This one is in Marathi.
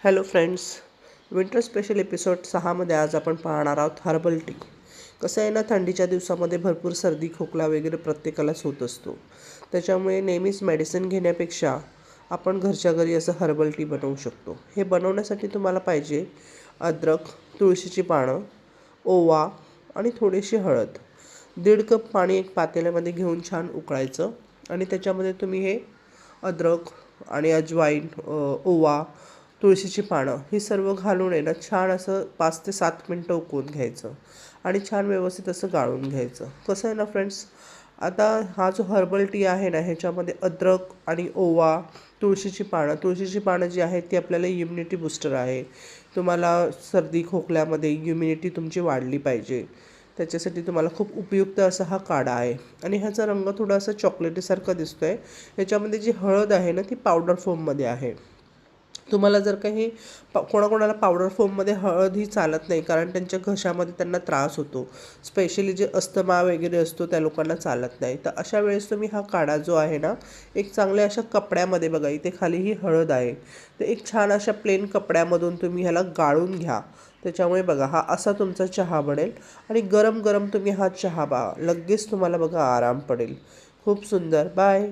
Hello friends, winter special episode 6मध्ये आज आपण पाहणार आहोत हर्बल टी. कसं आहे ना, थंडीच्या दिवसामध्ये भरपूर सर्दी खोकला वगैरे प्रत्येकालाच होत असतो. त्याच्यामुळे नेहमीच मेडिसिन घेण्यापेक्षा आपण घरच्या घरी असं हर्बल टी बनवू शकतो. हे बनवण्यासाठी तुम्हाला पाहिजे अद्रक, तुळशीची पानं, ओवा आणि थोडीशी हळद. 1.5 कप पाणी एक पातेल्यामध्ये घेऊन छान उकळायचं आणि त्याच्यामध्ये तुम्ही हे अद्रक आणि अजवाईन, ओवा, तुळशीची पानं ही सर्व घालून आहे ना, छान असं 5 ते 7 मिनटं उकळून घ्यायचं आणि छान व्यवस्थित असं गाळून घ्यायचं. कसं आहे ना फ्रेंड्स, आता हा जो हर्बल टी आहे ना, ह्याच्यामध्ये अद्रक आणि ओवा, तुळशीची पानं जी आहेत ती आपल्याला इम्युनिटी बूस्टर आहे. तुम्हाला सर्दी खोकल्यामध्ये इम्युनिटी तुमची वाढली पाहिजे, त्याच्यासाठी तुम्हाला खूप उपयुक्त असा हा काढा आहे. आणि ह्याचा रंग थोडासा चॉकलेटीसारखा दिसतो आहे. ह्याच्यामध्ये जी हळद आहे ना, ती पावडर फॉर्ममध्ये आहे. तुम्हाला जर काही कोणाकोणाला पावडर फॉर्ममध्ये हळद ही चालत नाही, कारण त्यांच्या घशामध्ये त्यांना त्रास होतो. स्पेशली जे अस्थमा वगैरे असतो त्या लोकांना चालत नाही. तर अशा वेळेस तुम्ही हा काढा जो आहे ना, एक चांगल्या अशा कपड्यामध्ये, बघा इथे खाली ही हळद आहे, तर एक छान अशा प्लेन कपड्यामधून तुम्ही ह्याला गाळून घ्या. त्याच्यामुळे बघा हा असा तुमचा चहा बनेल आणि गरम गरम तुम्ही हा चहा लगेच तुम्हाला बघा आराम पडेल. खूप सुंदर. बाय.